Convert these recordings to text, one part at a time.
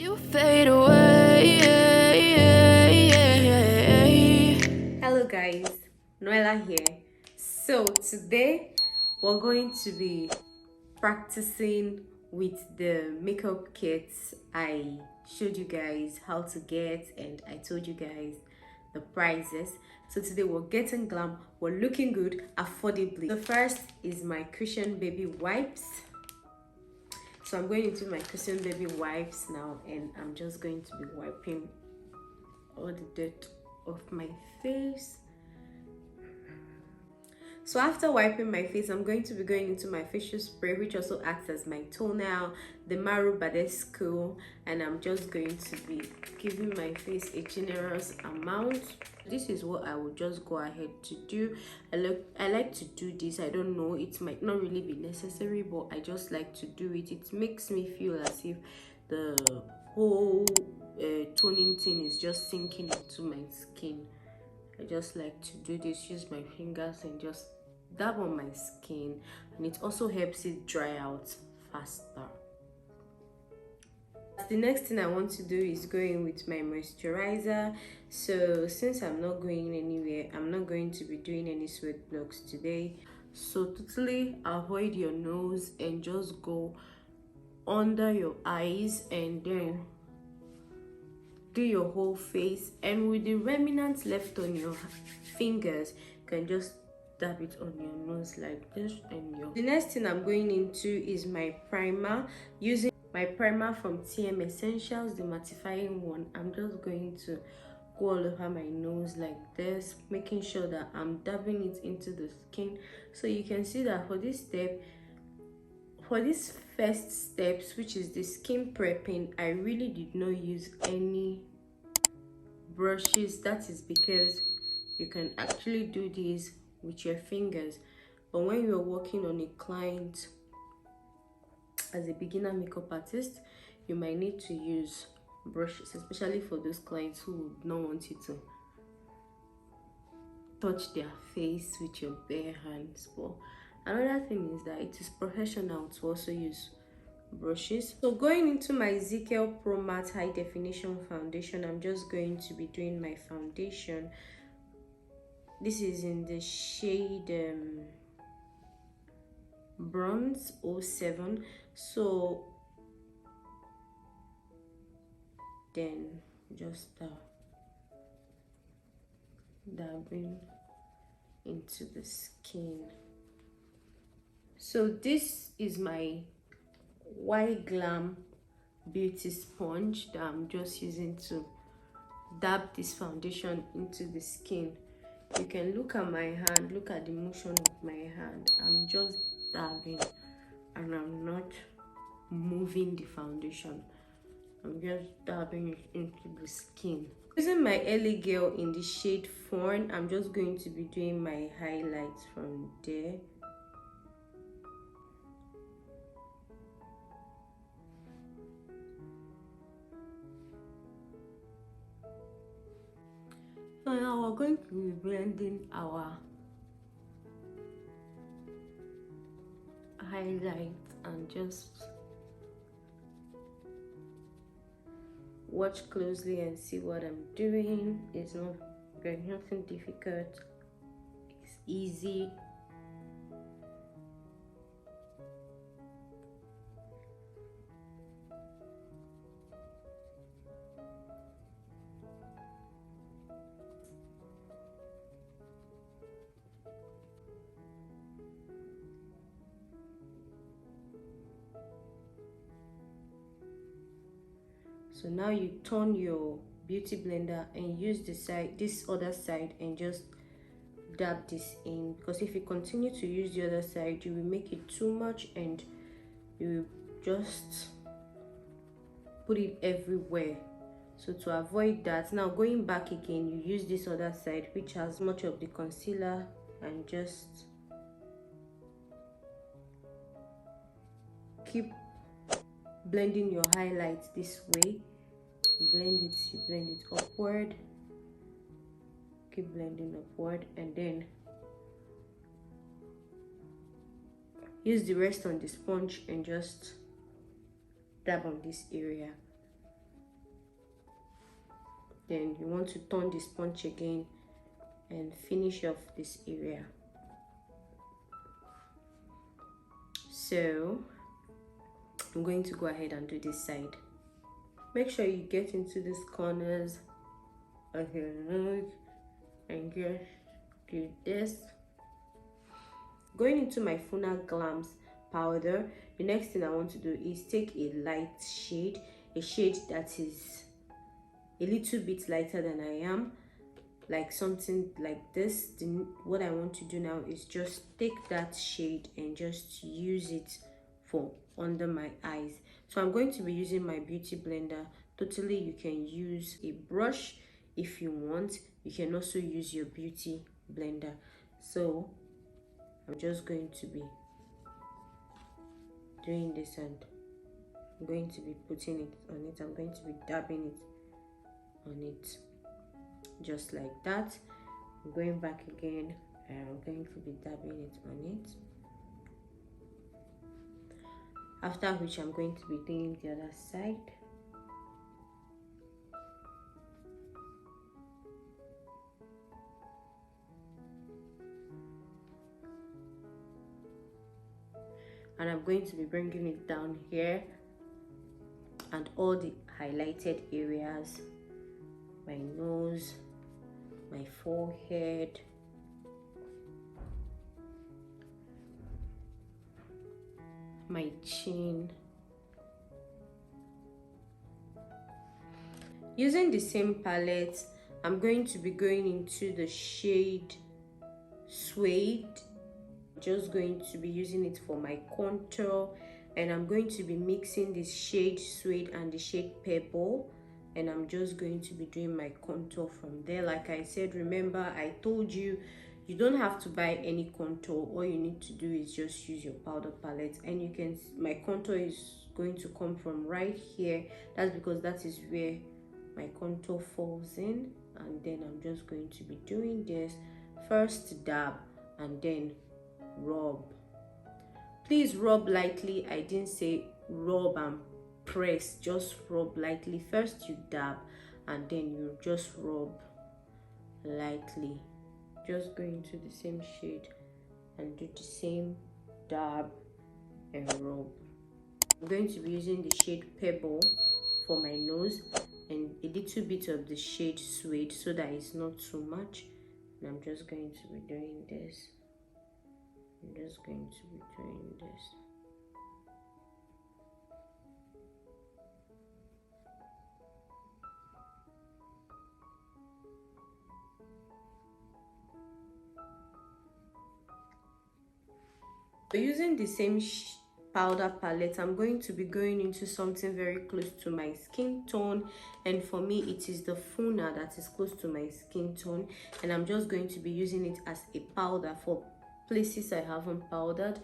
You fade away. Hello guys, Noella here. So today we're going to be practicing with the makeup kits I showed you guys how to get, and I told you guys the prices. So today we're getting glam, we're looking good affordably. The first is my Cushion Baby Wipes. So I'm going into my Cushion Baby Wipes now, and I'm just going to be wiping all the dirt off my face. So after wiping my face, I'm going to be going into my facial spray, which also acts as my toner, the Maru Badescu, and I'm just going to be giving my face a generous amount. This is what I will just go ahead to do. I like to do this. I don't know, it might not really be necessary, but I just like to do it. It makes me feel as if the whole toning thing is just sinking into my skin. I just like to do this, use my fingers and just dab on my skin, and it also helps it dry out faster. The next thing I want to do is go in with my moisturizer. So since I'm not going anywhere, I'm not going to be doing any sweat blocks today. So totally avoid your nose and just go under your eyes and then do your whole face, and with the remnants left on your fingers you can just dab it on your nose like this. And the next thing I'm going into is my primer. Using my primer from TM Essentials, the mattifying one, I'm just going to go all over my nose like this, making sure that I'm dabbing it into the skin. So you can see that for this step, for this first steps, which is the skin prepping, I really did not use any brushes. That is because you can actually do this with your fingers, but when you're working on a client as a beginner makeup artist, you might need to use brushes, especially for those clients who would not want you to touch their face with your bare hands. But another thing is that it is professional to also use brushes. So going into my ZKL Pro Matte High Definition Foundation, I'm just going to be doing my foundation. This is in the shade Bronze 07. So then just dabbing into the skin. So this is my White Glam beauty sponge that I'm just using to dab this foundation into the skin. You can look at my hand, look at the motion of my hand. I'm just dabbing and I'm not moving the foundation. I'm just dabbing it into the skin. Using my LA Girl in the shade Fawn, I'm just going to be doing my highlights from there. So now we're going to be blending our highlights, and just watch closely and see what I'm doing. It's not there's nothing difficult, it's easy. So now you turn your beauty blender and use this other side and just dab this in, because if you continue to use the other side you will make it too much and you will just put it everywhere. So to avoid that, now going back again, you use this other side which has much of the concealer and just keep blending your highlights this way. You blend it upward, keep blending upward, and then use the rest on the sponge and just dab on this area. then you want to turn the sponge again and finish off this area. So I'm going to go ahead and do this side. Make sure you get into these corners. Okay, and just do this. Going into my Funar Glams powder, the next thing I want to do is take a light shade, a shade that is a little bit lighter than I am, like something like this. What I want to do now is just take that shade and just use it for under my eyes. So I'm going to be using my beauty blender. Totally, you can use a brush if you want. You can also use your beauty blender. So I'm just going to be doing this, and I'm going to be putting it on it. I'm going to be dabbing it on it just like that. I'm going back again and I'm going to be dabbing it on it, after which I'm going to be doing the other side. And I'm going to be bringing it down here and all the highlighted areas, my nose, my forehead, my chin. Using the same palette, I'm going to be going into the shade Suede. Just going to be using it for my contour, and I'm going to be mixing this shade Suede and the shade Pebble, and I'm just going to be doing my contour from there. Like I said, remember I told you you don't have to buy any contour. All you need to do is just use your powder palette, and you can, my contour is going to come from right here. That's because that is where my contour falls in, and then I'm just going to be doing this. First dab and then rub. Please rub lightly. I didn't say rub and press, just rub lightly. First you dab and then you just rub lightly. Just go into the same shade and do the same dab and rub. I'm going to be using the shade Pebble for my nose and a little bit of the shade Suede so that it's not too much. And I'm just going to be doing this. I'm just going to be doing this. So using the same powder palette, I'm going to be going into something very close to my skin tone, and for me it is the Funar that is close to my skin tone, and I'm just going to be using it as a powder for places I haven't powdered,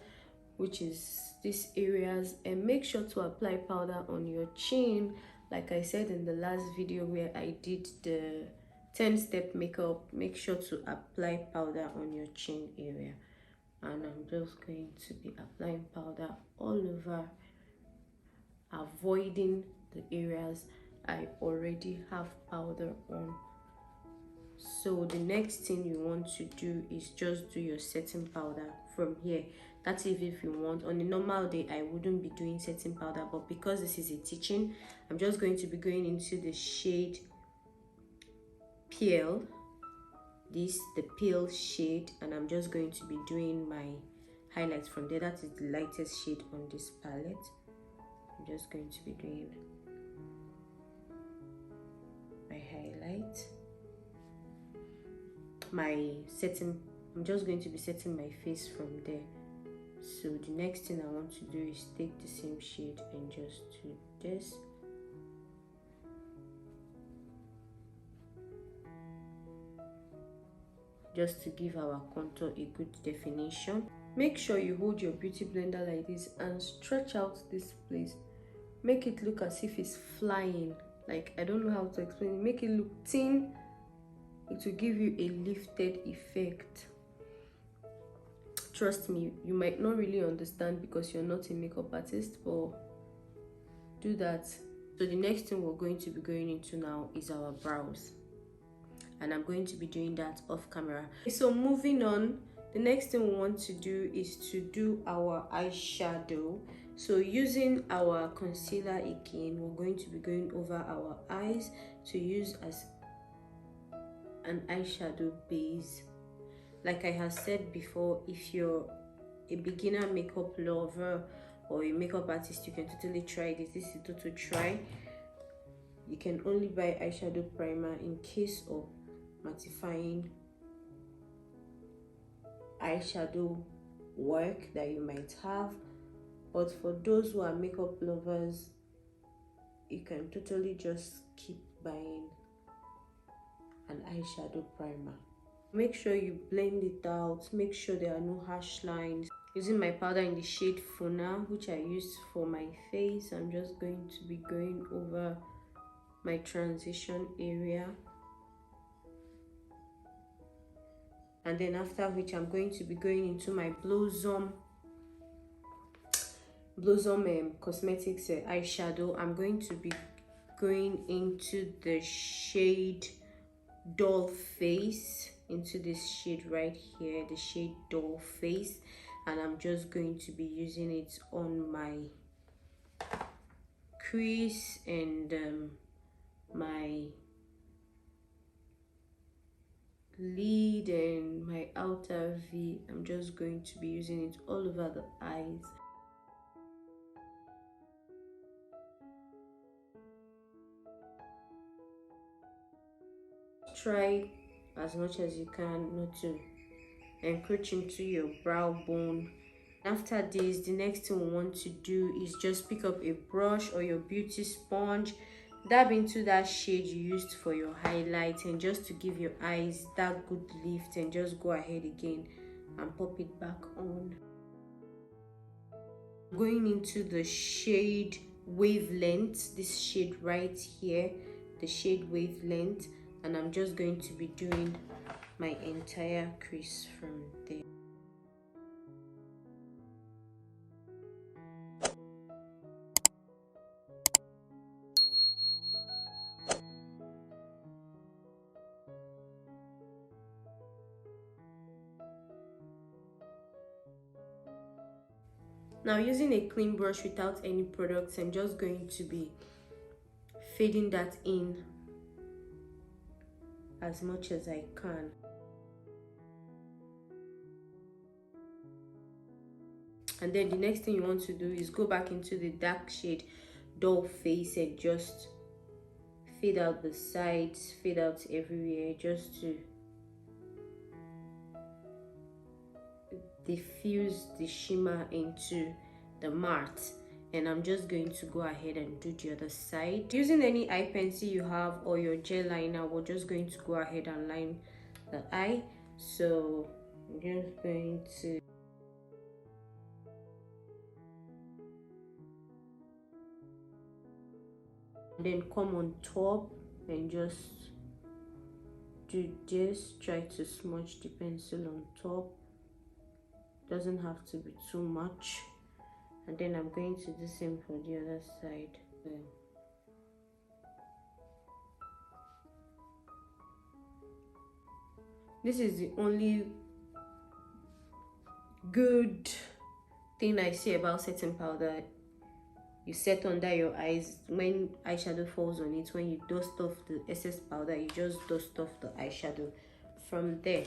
which is these areas. And make sure to apply powder on your chin, like I said in the last video where I did the 10-step makeup. Make sure to apply powder on your chin area, and I'm just going to be applying powder all over, avoiding the areas I already have powder on. So the next thing you want to do is just do your setting powder from here. That's if you want. On a normal day I wouldn't be doing setting powder, but because this is a teaching, I'm just going to be going into the shade Pale, the pale shade, and I'm just going to be doing my highlights from there. That is the lightest shade on this palette. I'm just going to be doing my highlight, my setting. I'm just going to be setting my face from there. So the next thing I want to do is take the same shade and just do this. Just to give our contour a good definition. Make sure you hold your beauty blender like this and stretch out this place. Make it look as if it's flying. Like, I don't know how to explain it. Make it look thin. It will give you a lifted effect. Trust me, you might not really understand because you're not a makeup artist, but do that. So the next thing we're going to be going into now is our brows. and I'm going to be doing that off camera. So moving on, the next thing we want to do is to do our eyeshadow. So using our concealer again, we're going to be going over our eyes to use as an eyeshadow base. Like I have said before, if you're a beginner makeup lover or a makeup artist, you can totally try this. This is total try. You can only buy eyeshadow primer in case of mattifying eyeshadow work that you might have, but for those who are makeup lovers, you can totally just keep buying an eyeshadow primer. Make sure you blend it out, make sure there are no harsh lines. Using my powder in the shade Funa, which I used for my face, I'm just going to be going over my transition area, and then after which I'm going to be going into my Blossom Cosmetics eyeshadow. I'm going to be going into the shade Doll Face, into this shade right here, the shade Doll Face, and I'm just going to be using it on my crease and my lid and my outer V. I'm just going to be using it all over the eyes. Try as much as you can not to encroach into your brow bone. After this, the next thing we want to do is just pick up a brush or your beauty sponge, dab into that shade you used for your highlight, and just to give your eyes that good lift, and just go ahead again and pop it back on. Going into the shade Wavelength, this shade right here, the shade Wavelength, and I'm just going to be doing my entire crease from there. Now, using a clean brush without any products, I'm just going to be fading that in as much as I can. And then the next thing you want to do is go back into the dark shade Doll Face and just fade out the sides, fade out everywhere, just to diffuse the shimmer into the matte. And I'm just going to go ahead and do the other side. Using any eye pencil you have or your gel liner, we're just going to go ahead and line the eye. So I'm just going to then come on top and just do this. Try to smudge the pencil on top, doesn't have to be too much. And then I'm going to do the same for the other side. This is the only good thing I see about setting powder. You set under your eyes, when eyeshadow falls on it, when you dust off the excess powder, you just dust off the eyeshadow from there.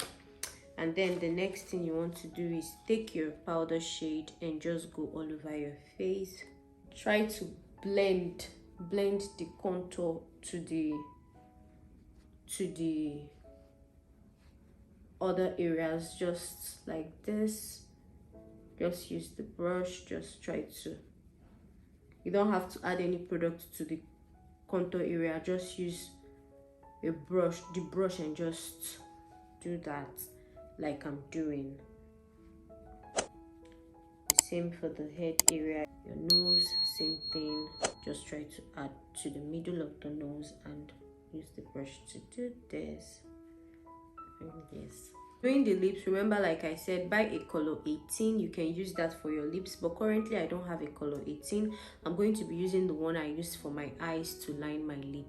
And then the next thing you want to do is take your powder shade and just go all over your face. Try to blend the contour to the other areas, just like this. Just use the brush, just try to, you don't have to add any product to the contour area, just use the brush and just do that like I'm doing. Same for the head area, your nose, same thing. Just try to add to the middle of the nose and use the brush to do this and this. Doing the lips, remember, like I said, buy a color 18. You can use that for your lips, but currently I don't have a color 18. I'm going to be using the one I used for my eyes to line my lip.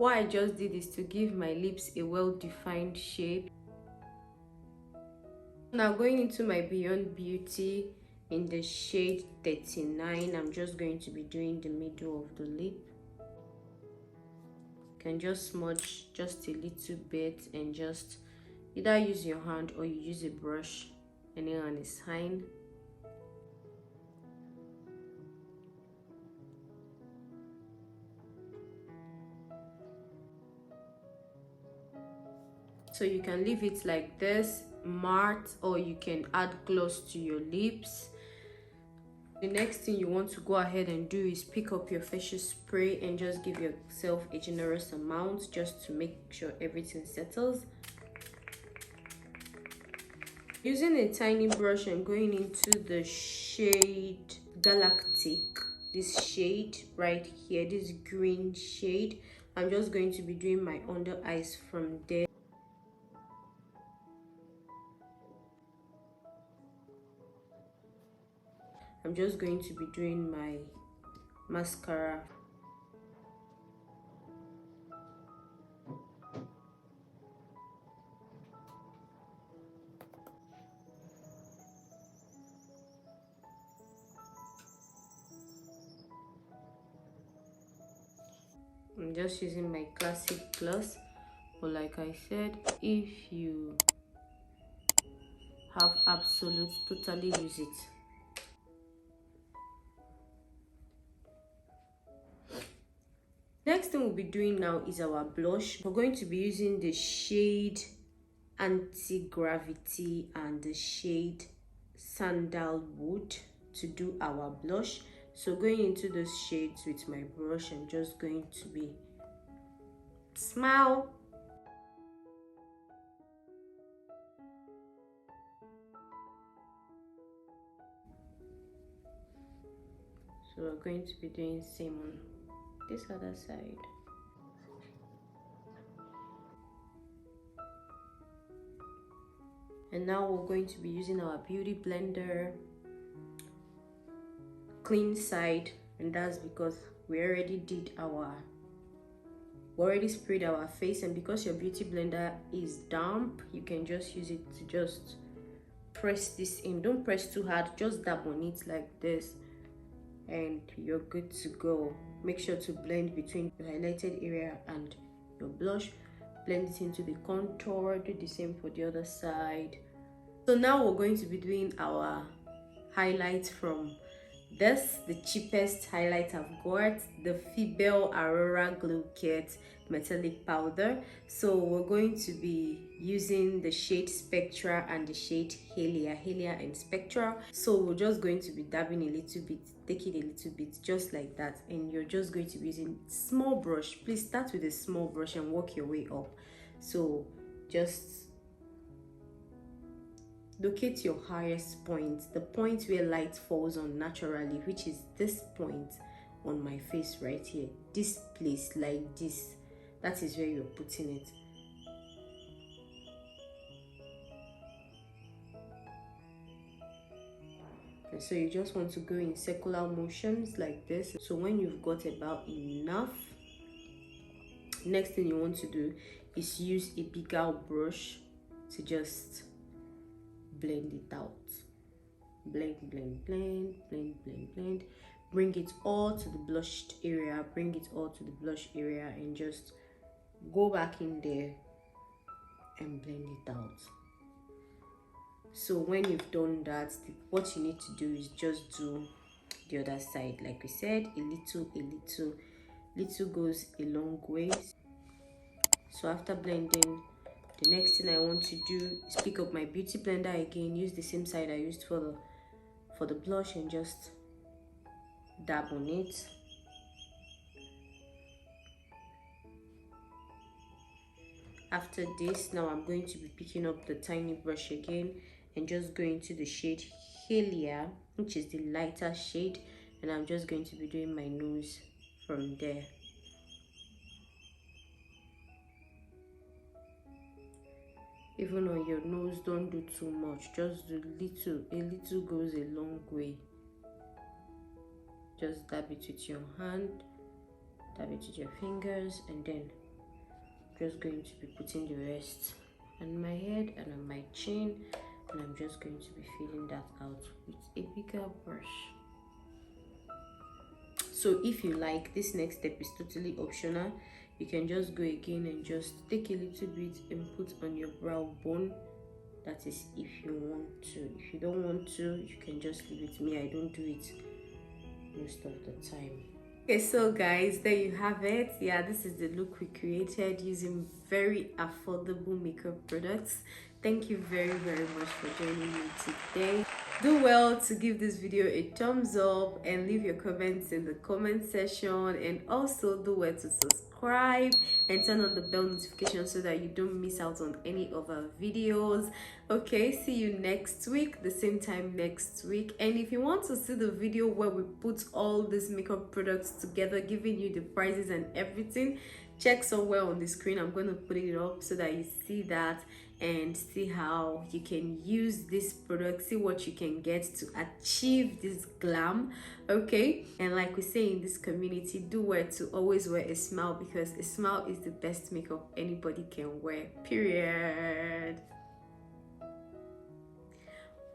What I just did is to give my lips a well-defined shape. Now going into my Beyond Beauty in the shade 39, I'm just going to be doing the middle of the lip. You can just smudge just a little bit and just either use your hand or you use a brush. Anyone is fine. So you can leave it like this, matte, or you can add gloss to your lips. The next thing you want to go ahead and do is pick up your facial spray and just give yourself a generous amount just to make sure everything settles. Using a tiny brush and going into the shade Galactic, this shade right here, this green shade, I'm just going to be doing my under eyes from there. I'm just going to be doing my mascara. I'm just using my classic gloss, but like I said, if you have absolute, totally use it. Next thing we'll be doing now is our blush. We're going to be using the shade Anti-Gravity and the shade Sandalwood to do our blush. So going into those shades with my brush, I'm just going to be smile. So we're going to be doing same on this other side. And now we're going to be using our beauty blender clean side, and that's because we already sprayed our face, and because your beauty blender is damp, you can just use it to just press this in. Don't press too hard, just dab on it like this and you're good to go. Make sure to blend between the highlighted area and your blush. Blend it into the contour. Do the same for the other side. So now we're going to be doing our highlight from this, the cheapest highlight I've got, the Fibel Aurora Glow Kit metallic powder. So we're going to be using the shade Spectra and the shade Helia and Spectra. So we're just going to be dabbing a little bit, taking a little bit just like that, and you're just going to be using small brush. Please start with a small brush and work your way up. So just locate your highest point, the point where light falls on naturally, which is this point on my face right here, this place like this. That is where you're putting it. And so you just want to go in circular motions like this. So when you've got about enough, next thing you want to do is use a bigger brush to just blend it out. Blend, blend, blend, blend, blend, blend. Bring it all to the blushed area. Bring it all to the blush area and just go back in there and blend it out. So when you've done that, what you need to do is just do the other side. Like we said, a little goes a long way. So after blending, the next thing I want to do is pick up my beauty blender again, use the same side I used for the blush, and just dab on it. After this, now I'm going to be picking up the tiny brush again and just going to the shade Helia, which is the lighter shade, and I'm just going to be doing my nose from there. Even on your nose, don't do too much, just do little. A little goes a long way. Just dab it with your hand, dab it with your fingers, and then just going to be putting the rest on my head and on my chin, and I'm just going to be filling that out with a bigger brush. So if you like, this next step is totally optional. You can just go again and just take a little bit and put on your brow bone. That is if you want to. If you don't want to, you can just leave it. Me, I don't do it most of the time. Okay, so guys, there you have it. Yeah, this is the look we created using very affordable makeup products. Thank you very much for joining me today. Do well to give this video a thumbs up and leave your comments in the comment section, and also do well to subscribe and turn on the bell notification so that you don't miss out on any of our videos. Okay, see you next week, the same time next week. And if you want to see the video where we put all these makeup products together, giving you the prices and everything, check somewhere on the screen. I'm going to put it up so that you see that and see how you can use this product, see what you can get to achieve this glam. Okay, and like we say in this community, do wear to always wear a smile, because a smile is the best makeup anybody can wear, period.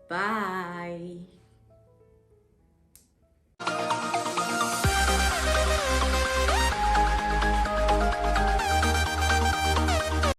Bye.